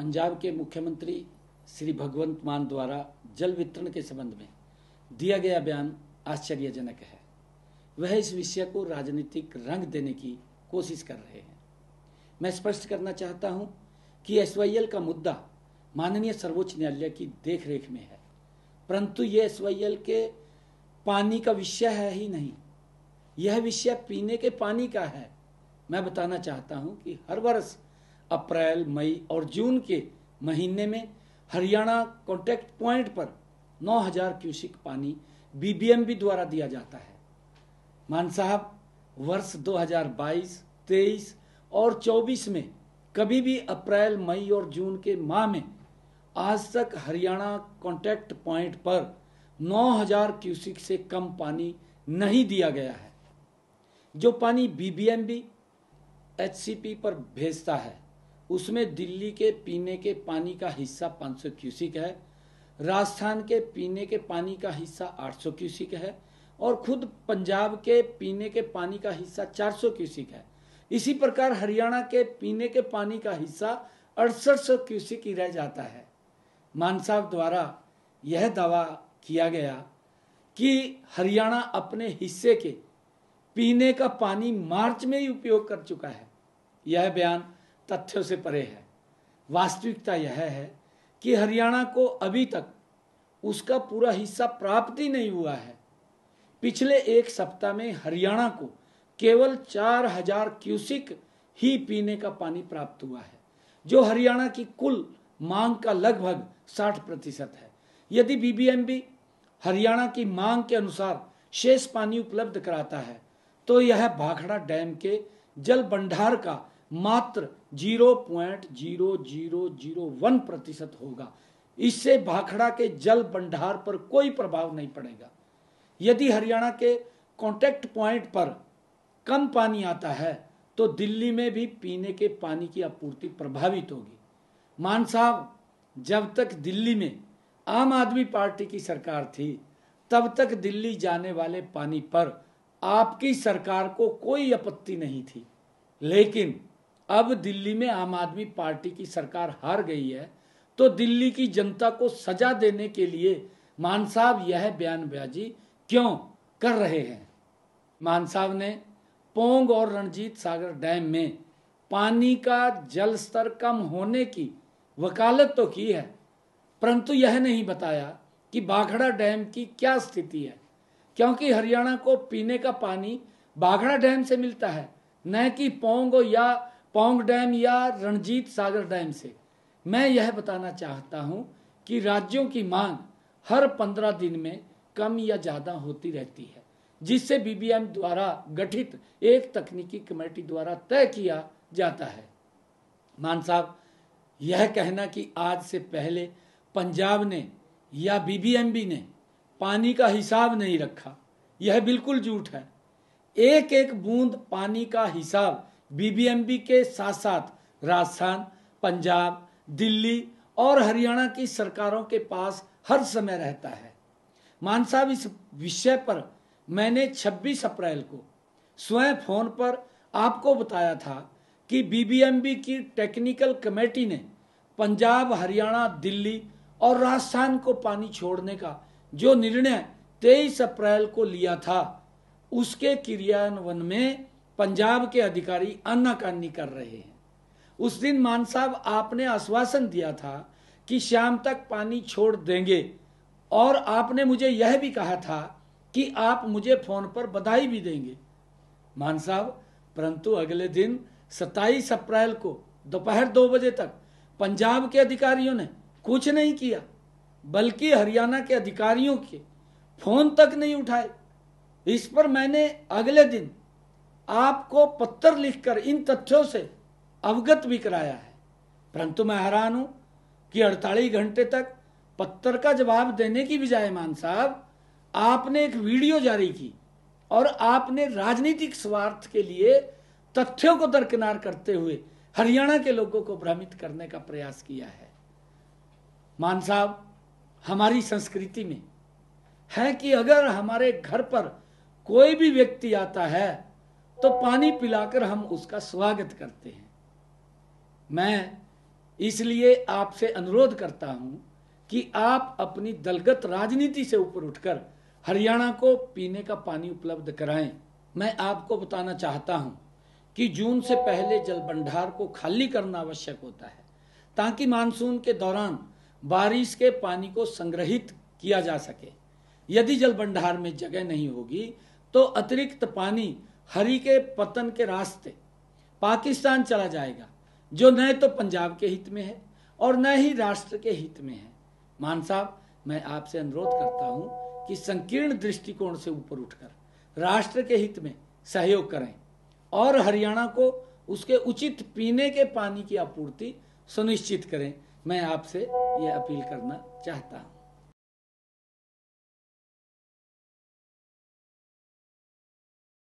पंजाब के मुख्यमंत्री श्री भगवंत मान द्वारा जल वितरण के संबंध में दिया गया बयान आश्चर्यजनक है। वह इस विषय को राजनीतिक रंग देने की कोशिश कर रहे हैं। मैं स्पष्ट करना चाहता हूं कि एसवाईएल का मुद्दा माननीय सर्वोच्च न्यायालय की देखरेख में है, परंतु यह एसवाईएल के पानी का विषय है ही नहीं, यह विषय पीने के पानी का है। मैं बताना चाहता हूं कि हर वर्ष अप्रैल, मई और जून के महीने में हरियाणा कॉन्टैक्ट पॉइंट पर 9000 क्यूसिक पानी बीबीएमबी द्वारा दिया जाता है। मान साहब, वर्ष 2022, 23 और 24 में कभी भी अप्रैल, मई और जून के माह में आज तक हरियाणा कॉन्टैक्ट पॉइंट पर 9000 क्यूसिक से कम पानी नहीं दिया गया है। जो पानी बीबीएमबी एचसीपी पर भेजता है उसमें दिल्ली के पीने के पानी का हिस्सा 500 क्यूसिक है, राजस्थान के पीने के पानी का हिस्सा 800 क्यूसिक है और खुद पंजाब के पीने के पानी का हिस्सा 400 क्यूसिक है। इसी प्रकार हरियाणा के पीने के पानी का हिस्सा 6800 क्यूसिक ही रह जाता है। मान साहब द्वारा यह दावा किया गया कि हरियाणा अपने हिस्से के पीने का पानी मार्च में ही उपयोग कर चुका है। यह बयान तथ्यों से परे है। वास्तविकता यह है कि हरियाणा को अभी तक उसका पूरा हिस्सा प्राप्त ही नहीं हुआ है। पिछले एक सप्ताह में हरियाणा को केवल 4000 क्यूसिक ही पीने का पानी प्राप्त हुआ है, जो हरियाणा की कुल मांग का लगभग 60% है। यदि बीबीएमबी हरियाणा की मांग के अनुसार शेष पानी उपलब्ध कराता है तो यह भाखड़ा डैम के जल भंडार का मात्र 0.0001% होगा। इससे भाखड़ा के जल भंडार पर कोई प्रभाव नहीं पड़ेगा। यदि हरियाणा के कॉन्टैक्ट पॉइंट पर कम पानी आता है तो दिल्ली में भी पीने के पानी की आपूर्ति प्रभावित होगी। मान साहब, जब तक दिल्ली में आम आदमी पार्टी की सरकार थी तब तक दिल्ली जाने वाले पानी पर आपकी सरकार को कोई आपत्ति नहीं थी, लेकिन अब दिल्ली में आम आदमी पार्टी की सरकार हार गई है तो दिल्ली की जनता को सजा देने के लिए मान साहब यह बयानबाजी क्यों कर रहे हैं। मान साहब ने पोंग और रणजीत सागर डैम में पानी का जल स्तर कम होने की वकालत तो की है, परंतु यह नहीं बताया कि भाखड़ा डैम की क्या स्थिति है, क्योंकि हरियाणा को पीने का पानी भाखड़ा डैम से मिलता है, न कि पोंग डैम या रणजीत सागर डैम से। मैं यह बताना चाहता हूं कि राज्यों की मांग हर 15 दिन में कम या ज्यादा होती रहती है, जिससे बीबीएम द्वारा गठित एक तकनीकी कमेटी द्वारा तय किया जाता है। मान साहब, यह कहना कि आज से पहले पंजाब ने या बीबीएमबी ने पानी का हिसाब नहीं रखा, यह बिल्कुल झूठ है। एक एक बूंद पानी का हिसाब बीबीएमबी के साथ साथ राजस्थान, पंजाब, दिल्ली और हरियाणा की सरकारों के पास हर समय रहता है। मान साहब, इस विषय पर मैंने 26 अप्रैल को स्वयं फोन पर आपको बताया था कि बीबीएमबी की टेक्निकल कमेटी ने पंजाब, हरियाणा, दिल्ली और राजस्थान को पानी छोड़ने का जो निर्णय 23 अप्रैल को लिया था उसके क्रियान्वयन में पंजाब के अधिकारी आनाकानी कर रहे हैं। उस दिन मान साहब आपने आश्वासन दिया था कि शाम तक पानी छोड़ देंगे और आपने मुझे यह भी कहा था कि आप मुझे फोन पर बधाई भी देंगे। मान साहब, परंतु अगले दिन 27 अप्रैल को दोपहर 2 बजे तक पंजाब के अधिकारियों ने कुछ नहीं किया, बल्कि हरियाणा के अधिकारियों के फोन तक नहीं उठाए। इस पर मैंने अगले दिन आपको पत्र लिखकर इन तथ्यों से अवगत भी कराया है, परंतु मैं हैरान हूं कि 48 घंटे तक पत्र का जवाब देने की बजाय मान साहब आपने एक वीडियो जारी की और आपने राजनीतिक स्वार्थ के लिए तथ्यों को दरकिनार करते हुए हरियाणा के लोगों को भ्रमित करने का प्रयास किया है। मान साहब, हमारी संस्कृति में है कि अगर हमारे घर पर कोई भी व्यक्ति आता है तो पानी पिलाकर हम उसका स्वागत करते हैं। मैं इसलिए आपसे अनुरोध करता हूं कि आप अपनी दलगत राजनीति से ऊपर उठकर हरियाणा को पीने का पानी उपलब्ध कराएं। मैं आपको बताना चाहता हूं कि जून से पहले जल भंडार को खाली करना आवश्यक होता है ताकि मानसून के दौरान बारिश के पानी को संग्रहित किया जा सके। यदि जल भंडार में जगह नहीं होगी तो अतिरिक्त पानी हरि के पतन के रास्ते पाकिस्तान चला जाएगा, जो न तो पंजाब के हित में है और न ही राष्ट्र के हित में है। मान साहब, मैं आपसे अनुरोध करता हूं कि संकीर्ण दृष्टिकोण से ऊपर उठकर राष्ट्र के हित में सहयोग करें और हरियाणा को उसके उचित पीने के पानी की आपूर्ति सुनिश्चित करें। मैं आपसे यह अपील करना चाहता हूं।